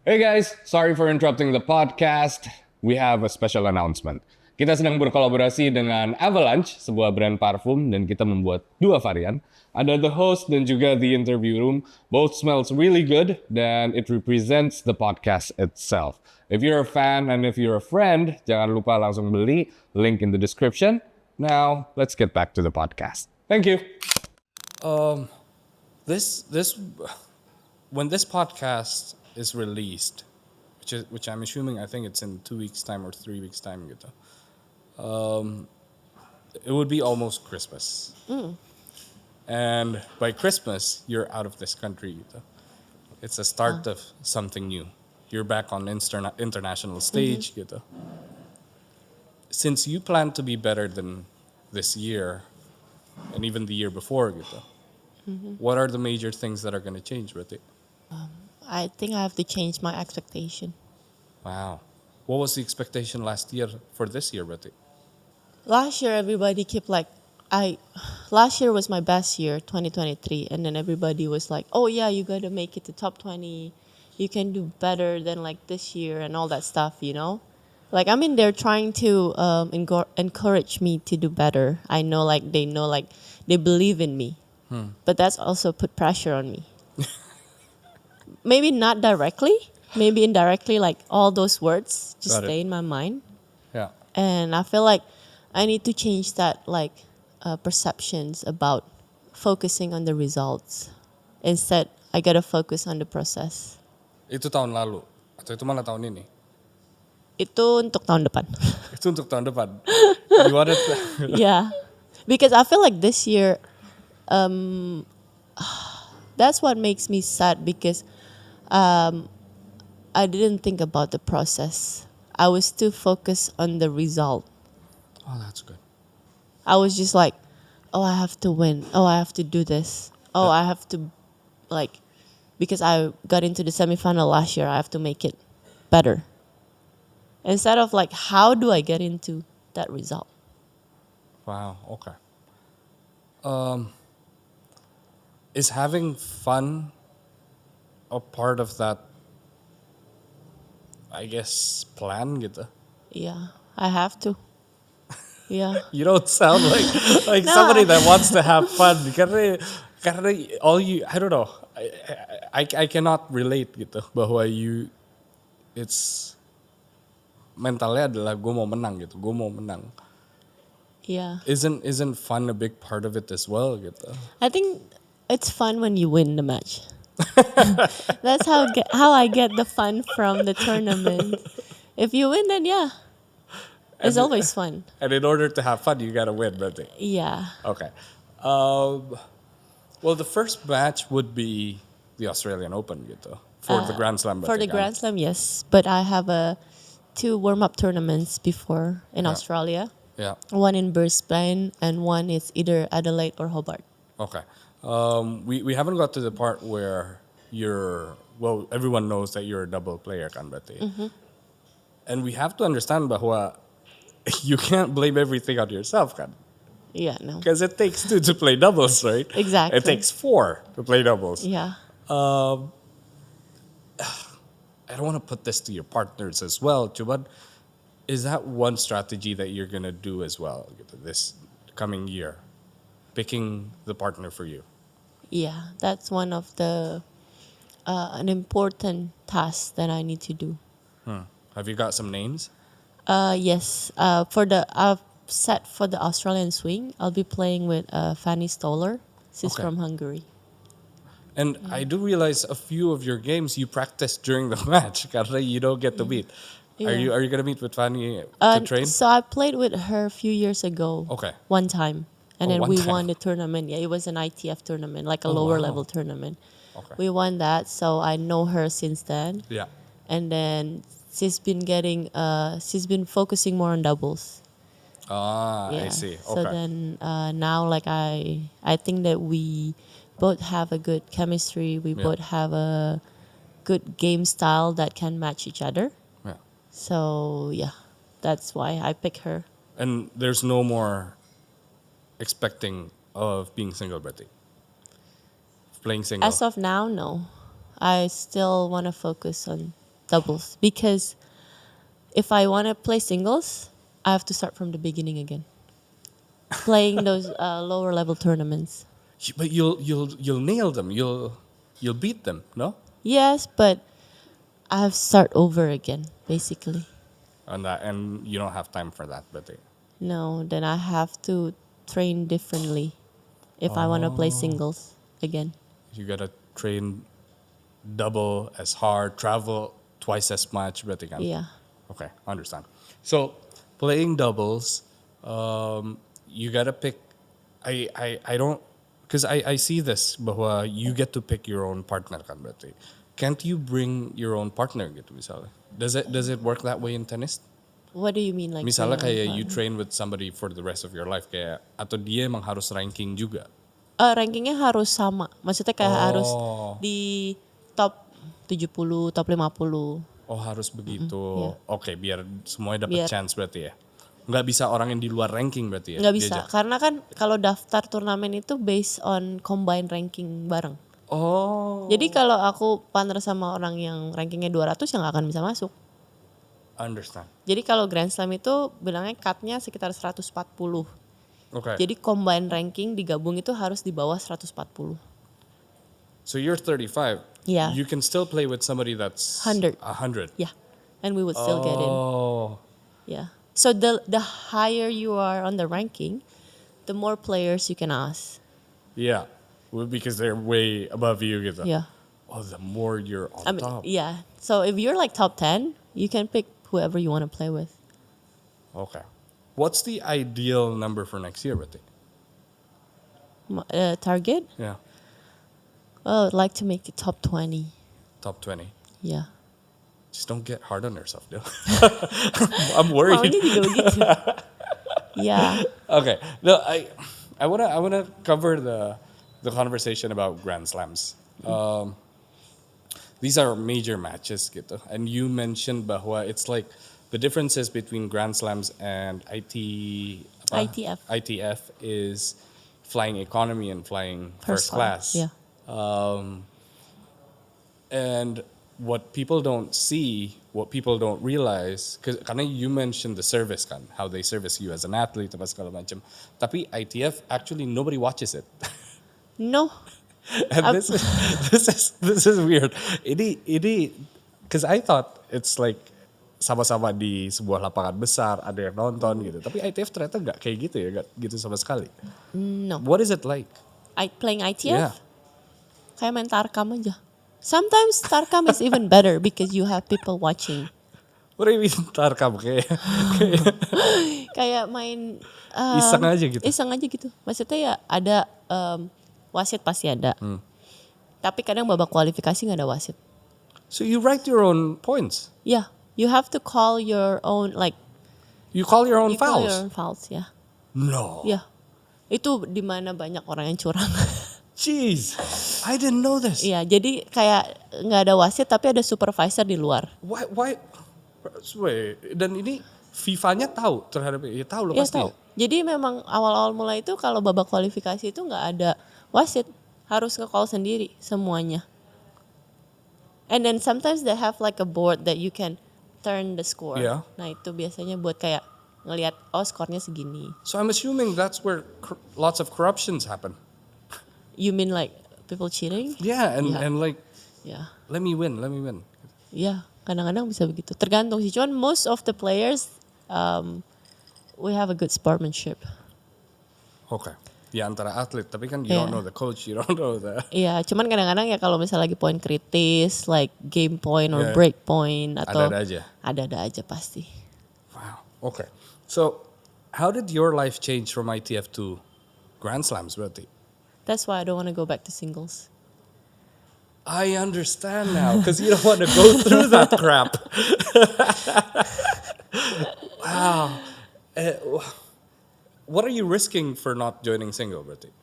Hey guys, sorry for interrupting the podcast. We have a special announcement. Kita sedang berkolaborasi dengan Avalanche, sebuah brand parfum, dan kita membuat 2 varian. Ada the host dan juga the interview room. Both smells really good, dan it represents the podcast itself. If you're a fan and if you're a friend, jangan lupa langsung beli. Link in the description. Now, let's get back to the podcast. Thank you. This when this podcast is released, which I'm assuming, I think it's in 2 weeks time or 3 weeks time gitu. It would be almost Christmas. And by Christmas, you're out of this country gitu. It's a start of something new. You're back on international stage gitu. Since you plan to be better than this year and even the year before gitu, what are the major things that are going to change with it? I think I have to change my expectation. Wow. What was the expectation last year for this year with it? Last year, everybody kept like, last year was my best year, 2023. And then everybody was like, oh yeah, you got to make it to top 20. You can do better than like this year and all that stuff, you know? Like, I mean, they're trying to encourage me to do better. I know, like, they believe in me. But that's also put pressure on me. Maybe not directly, maybe indirectly, like all those words just Got it. stay in my mind. Yeah. And I feel like I need to change that, like, perceptions about focusing on the results. Instead, I gotta focus on the process. Itu tahun lalu atau itu malah tahun ini? Itu untuk tahun depan. Itu untuk tahun depan. You wanted Yeah, because I feel like this year, that's what makes me sad because I didn't think about the process. I was too focused on the result. Oh, that's good. I was just like, oh, I have to win. Oh, I have to do this. Oh, I have to, like, because I got into the semifinal last year, I have to make it better. Instead of like, how do I get into that result? Wow. Okay. Is having fun a part of that, I guess, plan gitu? Yeah, I have to. Yeah. You don't sound like No. somebody that wants to have fun. Karena all you, I don't know. I cannot relate gitu bahwa it's mentalnya adalah gue mau menang gitu. Gue mau menang. Yeah. Isn't fun a big part of it as well gitu? I think it's fun when you win the match. That's how I get the fun from the tournament. If you win, then yeah, it's always fun. And in order to have fun, you gotta win, berarti. Yeah. Okay. Well, the first match would be the Australian Open gitu for the Grand Slam. For the berarti kan? Grand Slam, yes. But I have 2 warm-up tournaments before in Australia. Yeah. One in Brisbane and one is either Adelaide or Hobart. Okay. We haven't got to the part where everyone knows that you're a double player kan berarti. And we have to understand bahwa you can't blame everything on yourself kan. Yeah, no. Because it takes 2 to play doubles, right? Exactly. It takes 4 to play doubles. Yeah. I don't want to put this to your partners as well, but is that one strategy that you're going to do as well this coming year? Picking the partner for you? Yeah, that's one of the an important task that I need to do. Have you got some names? Yes. I've set for the Australian swing. I'll be playing with Fanny Stoller. She's Okay. from Hungary. And I do realize a few of your games you practice during the match karena you don't get to meet. Yeah. Are you gonna meet with Fanny to train? So I played with her a few years ago. Okay. One time. And Oh, then one we time. won the tournament. Yeah, it was an ITF tournament, like a Oh, lower wow. level tournament. Okay. We won that, so I know her since then. Yeah. And then she's been focusing more on doubles. Ah, Yeah. I see. So Okay. then now, like, I think that we both have a good chemistry. We Yeah. both have a good game style that can match each other. Yeah. So yeah, that's why I pick her. And there's no more expecting of being single, Betty. Playing single. As of now, no. I still want to focus on doubles because if I want to play singles, I have to start from the beginning again. Playing those lower level tournaments. But you'll nail them. You'll beat them. No. Yes, but I have to start over again, basically. And you don't have time for that, Betty. No, then I have to train differently if I want to play singles again. You gotta train double as hard, travel twice as much, berarti kan? Yeah. Okay, understand. So playing doubles, you gotta pick. I don't, because I see this bahwa you get to pick your own partner kan berarti. Can't you bring your own partner gitu misalnya? Does it work that way in tennis? What do you mean like? Misalnya play kayak on you partner? train with somebody for the rest of your life kayak atau dia emang harus ranking juga. Rankingnya harus sama. Maksudnya kayak harus di top 70, top 50. Oh harus begitu. iya. Oke, biar semuanya dapat Biar- chance berarti ya. Nggak bisa orang yang di luar ranking berarti ya. Nggak bisa, diajak? karena kan kalau daftar turnamen itu based on combined ranking bareng. Oh. Jadi kalau aku partner sama orang yang rankingnya 200 ya nggak akan bisa masuk. Understand. Jadi kalau Grand Slam itu bilangnya cut-nya sekitar 140. Okay. Jadi combined ranking digabung itu harus di bawah 140. So you're 35. Yeah. You can still play with somebody that's 100. 100. Yeah. And we would still get in. Oh. Yeah. So the higher you are on the ranking, the more players you can ask. Yeah. Well, because they're way above you gitu. Yeah. Oh, the more you're on I mean, top. yeah. So if you're like top 10, you can pick whoever you want to play with. Okay. What's the ideal number for next year, berarti? Target? Yeah. Oh, I'd like to make it top 20. Top 20. Yeah. Just don't get hard on yourself, dude. I'm worried. Maunya juga begitu. Yeah. Okay. No, I wanna cover the conversation about Grand Slams. These are major matches gitu. And you mentioned bahwa it's like the differences between Grand Slams and ITF. ITF is flying economy and flying first class. Yeah. And what people don't see, what people don't realize, karena you mentioned the service kan, how they service you as an athlete, apa segala macam. Tapi ITF, actually nobody watches it. No. And this is weird. Ini, because I thought it's like sama-sama di sebuah lapangan besar, ada yang nonton gitu. Tapi ITF ternyata nggak kayak gitu ya, nggak gitu sama sekali. No. What is it like? Playing ITF? Yeah. Kayak main Tarkam aja. Sometimes Tarkam is even better because you have people watching. What do you mean tarkam kayak Kayak main iseng aja gitu. Iseng aja gitu. Maksudnya ya ada wasit pasti ada. Tapi kadang babak kualifikasi nggak ada wasit. So you write your own points. Yeah, you have to call your own like You call your own you call fouls. your own fouls, ya. No. Yeah. Itu di mana banyak orang yang curang. Jeez, I didn't know this. Iya, jadi kayak nggak ada wasit tapi ada supervisor di luar. Why? Wait, dan ini FIFA-nya tahu terhadap ya tahu loh Iya pasti. tahu. Jadi memang awal-awal mulai itu kalau babak kualifikasi itu nggak ada wasit, harus nge-call sendiri semuanya. And then sometimes they have like a board that you can turn the score. Yeah. Nah itu biasanya buat kayak ngelihat oh skornya segini. So I'm assuming that's where lots of corruptions happen. You mean like people cheating? Yeah, Yeah. and like Ya, let me win. ya kadang-kadang bisa begitu. Tergantung sih. Cuman most of the players we have a good sportsmanship. Okay. Ya antara atlet, tapi kan you Yeah. don't know the coach, you don't know the. Iya, cuman kadang-kadang ya kalau misalnya lagi poin kritis, like game point or Yeah. break point atau Ada-ada aja. Ada-ada aja pasti. Wow. Okay. So, how did your life change from ITF to Grand Slams berarti? That's why I don't want to go back to singles. I understand now because you don't want to go through that crap. Wow. What are you risking for not joining single berarti?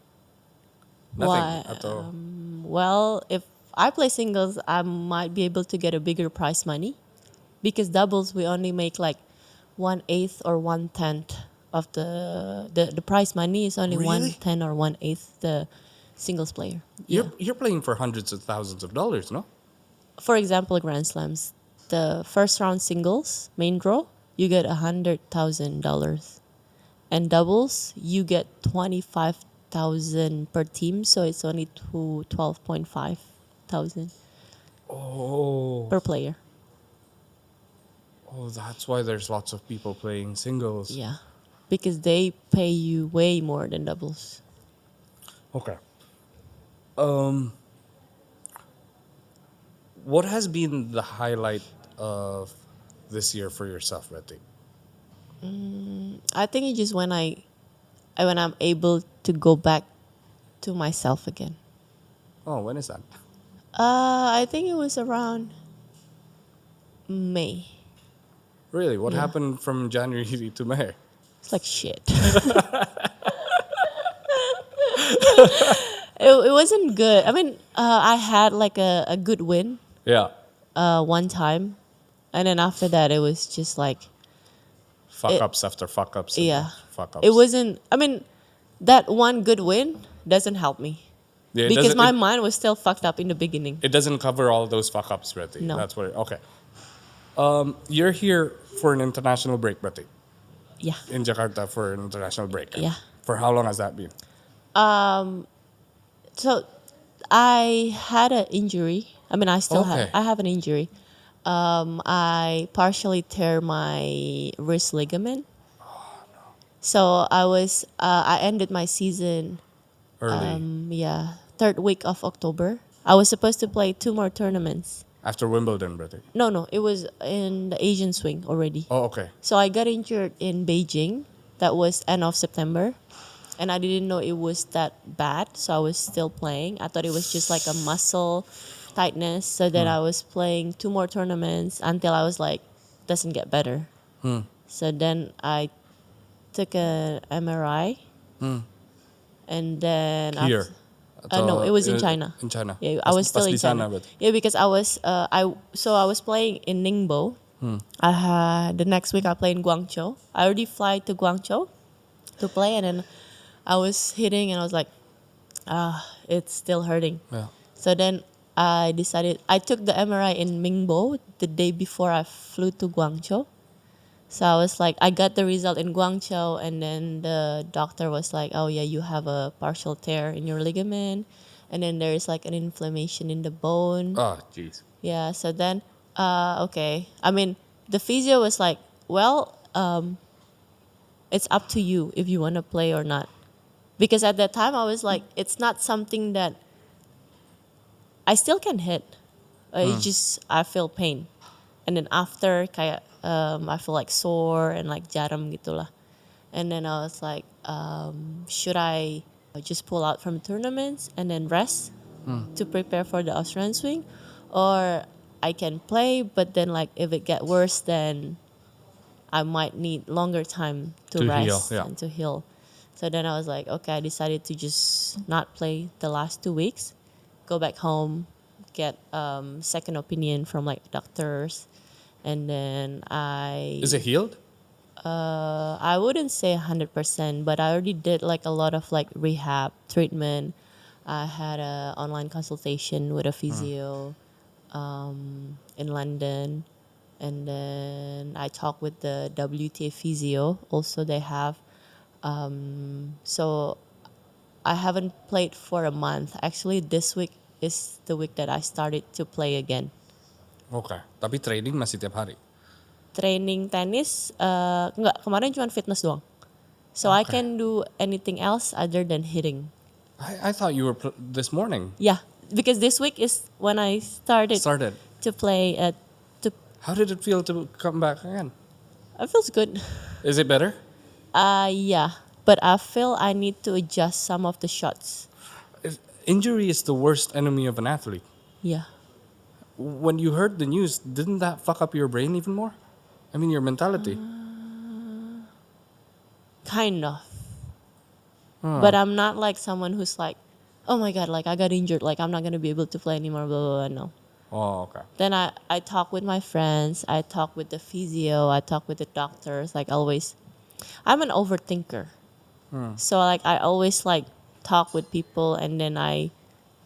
Nothing. Why? Atau Well, if I play singles, I might be able to get a bigger prize money. Because doubles, we only make like 1/8 or 1/10 of the prize money is only Really? 1/10 or 1/8 the singles player. you're playing for hundreds of thousands of dollars, no? For example, Grand Slams, the first round singles main draw, you get $100,000, and doubles you get 25,000 per team, so it's only 12,500 Oh. per player. Oh, that's why there's lots of people playing singles. Yeah. because they pay you way more than doubles. Okay. What has been the highlight of this year for yourself, Betty? I think it's just when I'm able to go back to myself again. Oh, when is that? I think it was around May. Really? What Yeah. happened from January to May? It's like shit. It wasn't good. I mean, I had like a good win Yeah. one time, and then after that, it was just like Fuck It- ups after fuck ups. And yeah. Fuck ups. It wasn't. I mean, that one good win doesn't help me Yeah, it because doesn't- my it, mind was still fucked up in the beginning. it doesn't cover all those fuck ups, Betty. No. That's what. Okay. You're here for an international break, Betty. Yeah. In Jakarta for an international break. Yeah. For how long has that been? So I had an injury. I mean, I still Okay. have an injury. I partially tear my wrist ligament. So I ended my season, Early. third week of October. I was supposed to play 2 more tournaments. After Wimbledon, Betty. No, it was in the Asian swing already. Oh, okay. So I got injured in Beijing. That was end of September. And I didn't know it was that bad. So I was still playing. I thought it was just like a muscle tightness. So then I was playing 2 more tournaments until I was like, doesn't get better. So then I took a MRI. And then Here. no, it was in Uh, China. In China. Yeah, I was still Pas in di sana, China. Betty. Yeah, because I was playing in Ningbo. I had the next week I played in Guangzhou. I already fly to Guangzhou to play, and then I was hitting, and I was like, it's still hurting. Yeah. So then I decided I took the MRI in Ningbo the day before I flew to Guangzhou. So I was like, I got the result in Guangzhou, and then the doctor was like, oh yeah, you have a partial tear in your ligament, and then there is like an inflammation in the bone. Oh, jeez. Yeah, so then, okay. I mean, the physio was like, well, it's up to you if you want to play or not. Because at that time, I was like, it's not something that I still can hit. It's just, I feel pain. And then after, kayak, I feel like sore and like jarum gitulah. And then I was like, should I just pull out from tournaments and then rest to prepare for the Australian swing? Or I can play, but then like if it get worse, then I might need longer time to To heal, rest yeah. and to heal. So then I was like, okay, I decided to just not play the last 2 weeks, go back home, get second opinion from like doctors, and then Is it healed? I wouldn't say 100%, but I already did like a lot of like rehab treatment. I had a online consultation with a physio in London, and then I talked with the WTA physio. Also, they have. So I haven't played for a month. Actually, this week is the week that I started to play again. Okay. Tapi trading masih tiap hari. Training tenis, enggak, kemarin cuma fitness doang. So I can do anything else other than hitting. I thought you were this morning. Yeah, because this week is when I started to play at. How did it feel to come back again? It feels good. Is it better? Yeah, but I feel I need to adjust some of the shots. Injury is the worst enemy of an athlete. Yeah. When you heard the news, didn't that fuck up your brain even more? I mean, your mentality. Kind of. But I'm not like someone who's like, oh my God, like I got injured, like I'm not going to be able to play anymore, blah, blah, blah. No. Oh, okay. Then I talk with my friends, I talk with the physio, I talk with the doctors, like always. I'm an overthinker. So like I always like talk with people, and then I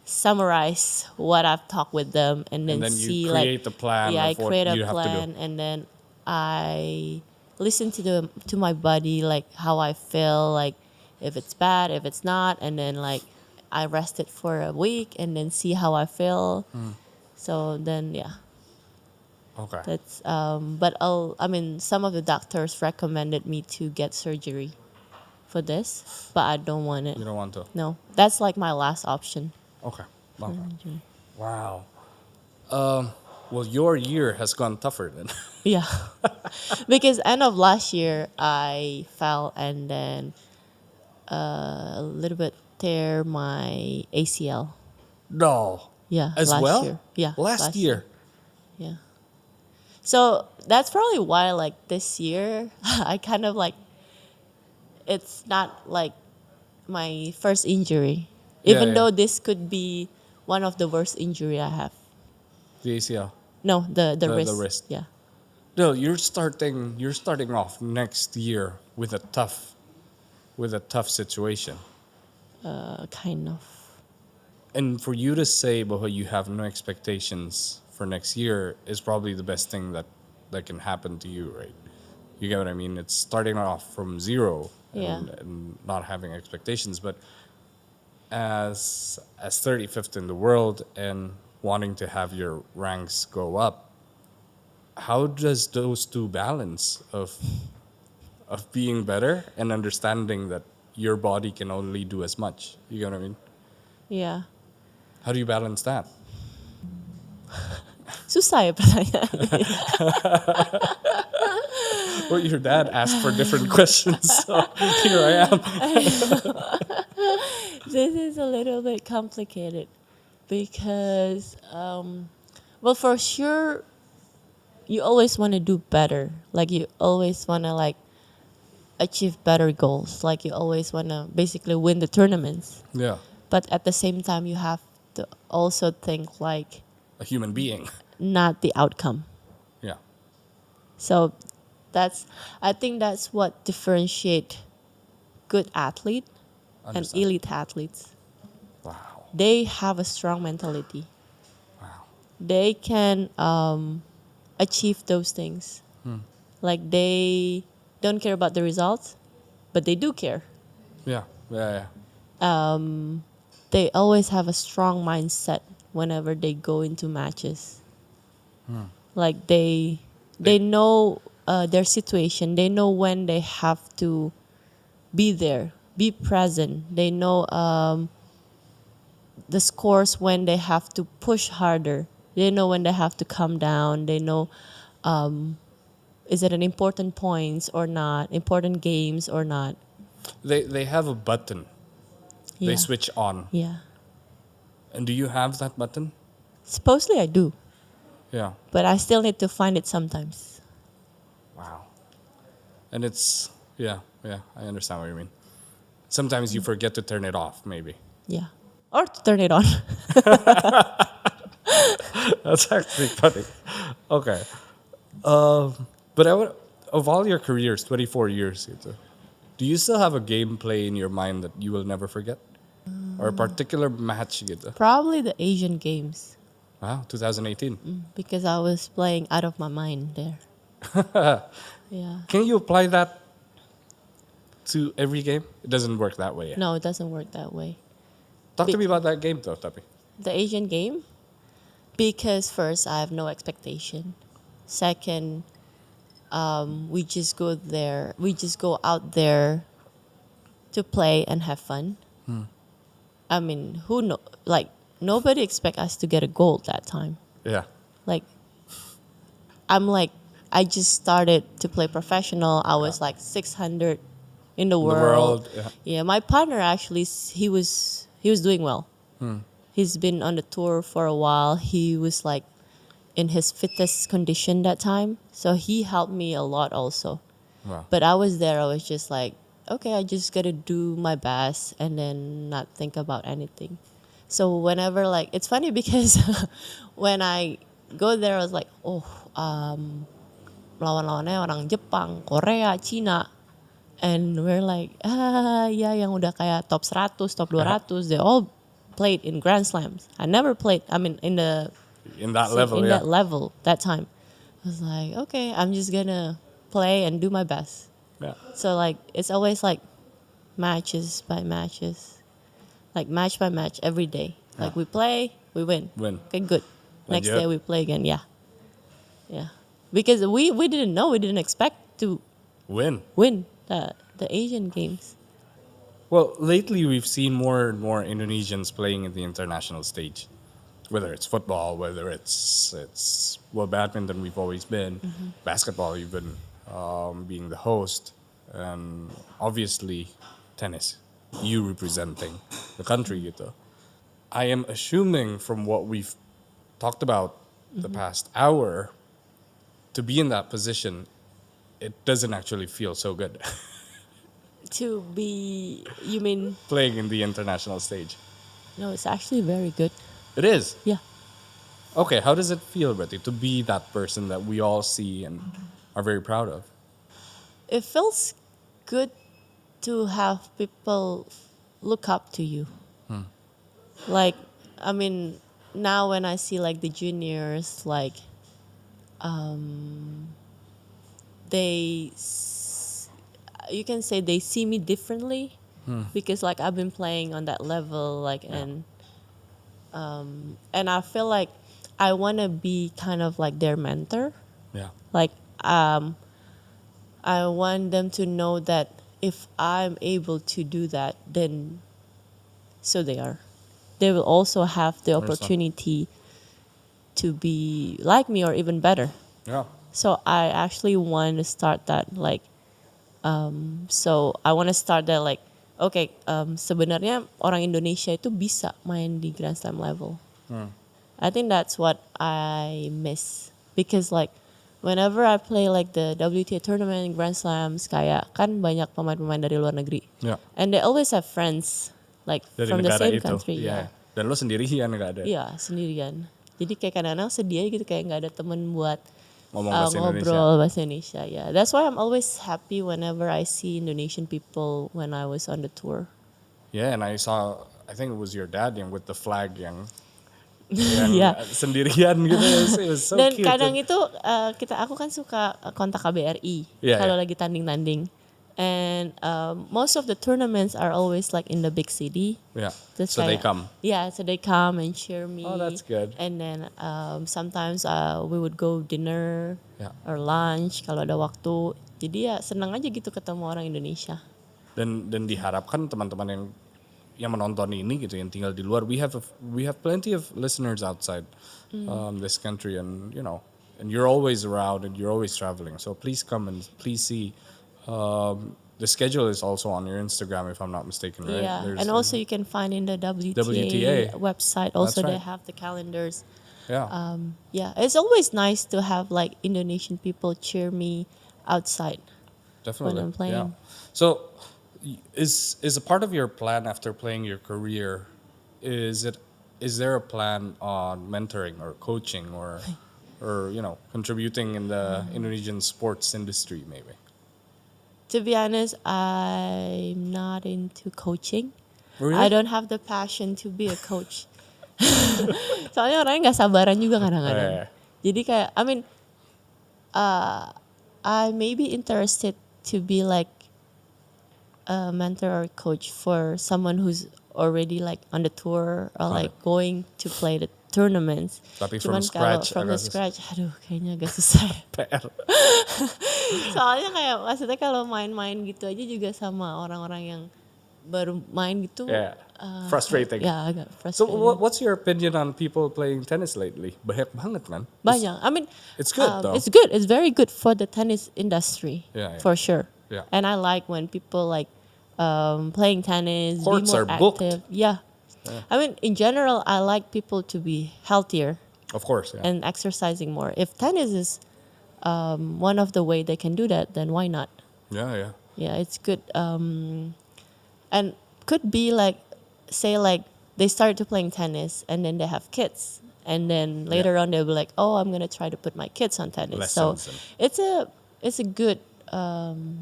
summarize what I've talked with them, and then And then see you create the plan I of what create a you have to do. plan, and then I listen to my body, like how I feel, like if it's bad, if it's not, and then like I rest it for a week and then see how I feel. So then yeah. Okay. That's but some of the doctors recommended me to get surgery for this, but I don't want it. You don't want to. No, that's like my last option. Okay. Wow. Well, your year has gone tougher then. Yeah, because end of last year I fell and then a little bit tear my ACL. No. Yeah, As last well? year. Yeah, Last year. Yeah. So that's probably why like this year I kind of like it's not like my first injury. Yeah, Even yeah. though this could be one of the worst injury I have. The ACL. No, the The wrist. wrist. Yeah. No, you're starting off next year with a tough situation. Kind of. And for you to say bahwa you have no expectations for next year is probably the best thing that can happen to you, right? You get what I mean? It's starting off from zero Yeah. and not having expectations, but as 35th in the world and wanting to have your ranks go up, how does those two balance of being better and understanding that your body can only do as much? You get what I mean? Yeah. How do you balance that? Susah ya pertanyaan. Well, your dad asked for different questions, so here I am. This is a little bit complicated because, well, for sure, you always want to do better. Like you always want to like achieve better goals. Like you always want to basically win the tournaments. Yeah, But at the same time, you have to also think like a human being. not the outcome. Yeah, So I think that's what differentiate good athlete and understand. elite athletes. Wow, They have a strong mentality. wow. They can achieve those things. Like they don't care about the results, but they do care. Yeah, yeah, yeah. They always have a strong mindset whenever they go into matches. Like they know their situation. They know when they have to be there, be present. They know the scores when they have to push harder. They know when they have to come down. They know is it an important points or not, important games or not. They have a button. They Yeah. switch on. Yeah. And do you have that button? Supposedly I do, Yeah. but I still need to find it sometimes. Wow. And it's yeah, I understand what you mean. Sometimes you forget to turn it off, maybe. Yeah. Or to turn it on. That's actually funny. Okay. But of all your careers, 24 years, gitu, do you still have a gameplay in your mind that you will never forget? Or a particular match, gitu? Probably the Asian games Wow, 2018. because I was playing out of my mind there. Yeah. Can you apply that to every game? It doesn't work that way. Yeah. No, it doesn't work that way. Talk to me about that game, though, Tapi. The Asian game, because first I have no expectation. Second, we just go there. We just go out there to play and have fun. I mean, who know? Like nobody expect us to get a gold that time. Yeah. Like, I just started to play professional. I was like 600 in the world. Yeah. Yeah, my partner actually, he was doing well. He's been on the tour for a while. He was like in his fittest condition that time. So he helped me a lot also. Wow. But I was there, I was just like, okay, I just gotta do my best and then not think about anything. So whenever like, it's funny because when I go there, I was like, oh, lawan-lawannya orang Jepang, Korea, Cina. And we're like, yeah, yang udah kayak top 100, top 200, they all played in Grand Slams. I never played, I mean, in the In that level, in yeah. that level that time. I was like, okay, I'm just gonna play and do my best. Yeah. So like it's always like matches by matches, like match by match every day. Like we play, we win. Win. Okay, good. Next Lanjut. day we play again. Yeah. Yeah, because we didn't know, we didn't expect to Win. win the Asian Games. Well, lately we've seen more and more Indonesians playing in the international stage. Whether it's football, whether it's well, badminton we've always been, basketball even, being the host, and obviously tennis. You representing the country gitu. I am assuming from what we've talked about the past hour, to be in that position, it doesn't actually feel so good To be, you mean? playing in the international stage. No, it's actually very good. It is. Yeah. Okay, how does it feel, Betty, to be that person that we all see and are very proud of? It feels good to have people look up to you. Like, I mean, now when I see like the juniors, like, you can say they see me differently because like I've been playing on that level, like, and I feel like I want to be kind of like their mentor. Yeah. Like, I want them to know that if I'm able to do that, then so they are. They will also have the Understand. opportunity to be like me or even better. Yeah. So I actually want to start that like, so I want to start that like, okay, sebenarnya orang Indonesia itu bisa main di Grand Slam level. I think that's what I miss because like whenever I play like the WTA tournament, Grand Slams, kayak kan banyak pemain-pemain dari luar negeri. Yeah. And they always have friends like Dari from the negara same itu. country. Iya. Dan lo sendirian nggak ada. Iya, sendirian. Jadi kayak kadang-kadang sedih aja gitu kayak nggak ada temen buat Ngomong bahasa Indonesia. ngobrol bahasa Indonesia. Yeah, that's why I'm always happy whenever I see Indonesian people when I was on the tour. Yeah, and I I think it was your dad yang with the flag yang Iya. sendirian gitu. It was so Dan cute. kadang itu aku kan suka kontak KBRI Iya, kalau iya. lagi tanding-tanding. And most of the tournaments are always like in the big city. Yeah. Terus So they kayak- come. Yeah, so they come and cheer me. Oh, that's good. And then sometimes we would go dinner Yeah. or lunch kalau ada waktu. Jadi ya senang aja gitu ketemu orang Indonesia. Dan diharapkan teman-teman yang menonton ini gitu yang tinggal di luar, we have plenty of listeners outside this country, and and you're always around and you're always traveling, so please come and please see. The schedule is also on your Instagram if I'm not mistaken, right? Yeah, There's, and also you can find in the WTA, WTA. website. Also, That's they right. have the calendars. yeah. Yeah, it's always nice to have like Indonesian people cheer me outside. Definitely. I'm playing. Yeah. So, is a part of your plan after playing your career? Is there a plan on mentoring or coaching or contributing in the Indonesian sports industry maybe? To be honest, I'm not into coaching. Really? I don't have the passion to be a coach. Soalnya orangnya nggak sabaran juga kadang-kadang. Yeah. Jadi kayak, I mean, I may be interested to be like a mentor or coach for someone who's already like on the tour or like going to play the tournaments. Tapi from Cuman kalau scratch from the agak scratch, aduh kayaknya agak susah. PR. Soalnya kayak maksudnya kalau main-main gitu aja juga sama orang-orang yang baru main gitu. Yeah. Frustrating. Ya agak So frustrating. what's your opinion on people playing tennis lately? Banyak banget, man. Banyak. I mean, It's good, though. It's good. It's very good for the tennis industry. Yeah, yeah. For sure. Yeah. And I like when people like playing tennis, Courts be are more booked. active. Yeah. I mean, in general, I like people to be healthier Of course, yeah. and exercising more. If tennis is one of the way they can do that, then why not? Yeah. Yeah, it's good. And could be like, say like they started to playing tennis and then they have kids. And then later on they'll be like, oh, I'm going to try to put my kids on tennis. Lessons So it's a good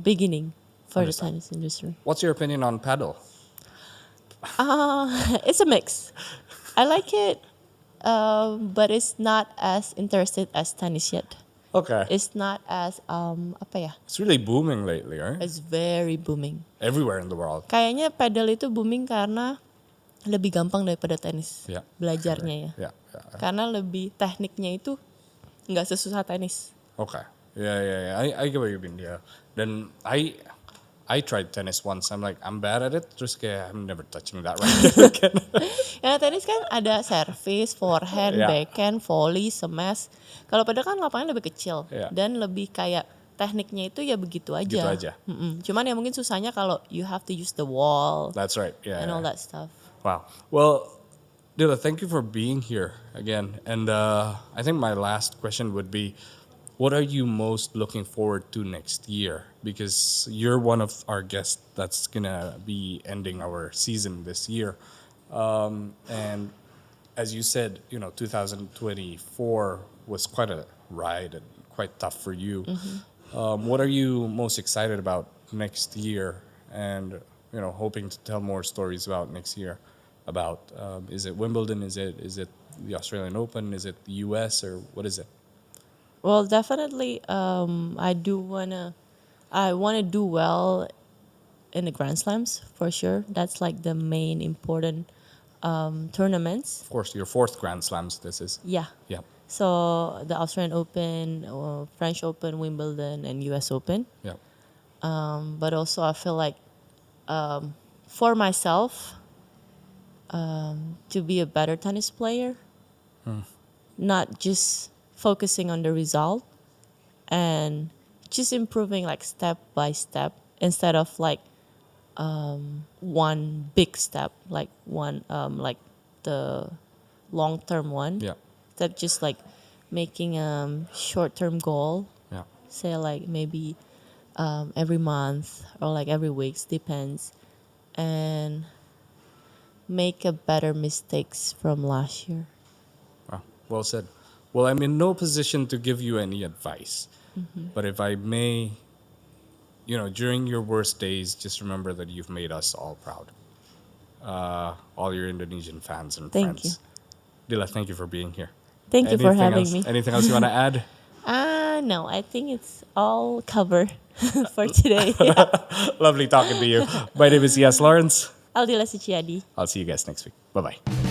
beginning for the Understand. tennis industry. What's your opinion on paddle? It's a mix. I like it, but it's not as interested as tennis yet. Okay. It's not as apa ya? It's really booming lately, right? It's very booming. Everywhere in the world. Kayaknya paddle itu booming karena lebih gampang daripada tenis Yeah. belajarnya ya. Yeah. Karena lebih tekniknya itu nggak sesusah tenis. Okay. Yeah. I get what you mean. Yeah. Then I tried tennis once. I'm like, I'm bad at it. Terus kayak I'm never touching that racket again. Ya tenis kan ada service, forehand, Yeah. backhand, volley, smash. Kalau padel kan lapangannya lebih kecil Yeah. dan lebih kayak tekniknya itu ya begitu aja. Gitu aja. Cuman ya mungkin susahnya kalau you have to use the wall That's right. Yeah. and all that stuff. Wow. Well, Dila, thank you for being here again. And I think my last question would be, what are you most looking forward to next year? Because you're one of our guests that's gonna be ending our season this year. And as you said, 2024 was quite a ride and quite tough for you. What are you most excited about next year? And hoping to tell more stories about next year. About is it Wimbledon? Is it the Australian Open? Is it the US or what is it? Well, definitely, I wanna do well in the Grand Slams for sure. That's like the main important tournaments. Of course, your fourth Grand Slams. This is Yeah. yeah, So the Australian Open, French Open, Wimbledon, and US Open. yeah, But also I feel like for myself to be a better tennis player, not just focusing on the result and just improving like step by step instead of like one big step, like one like the long term one. yeah, Instead of just like making a short term goal, yeah. say like maybe every month or like every week, depends, and make a better mistakes from last year. Wow, well said. Well, I'm in no position to give you any advice, but if I may, during your worst days, just remember that you've made us all proud. All your Indonesian fans and Thank friends. Dila, thank you for being here. Thank you for having else, me. Anything else you want to add? No, I think it's all covered for today. Lovely talking to you. My name is Yes Lawrence. Aldila Sutjiadi. I'll see you guys next week. Bye bye.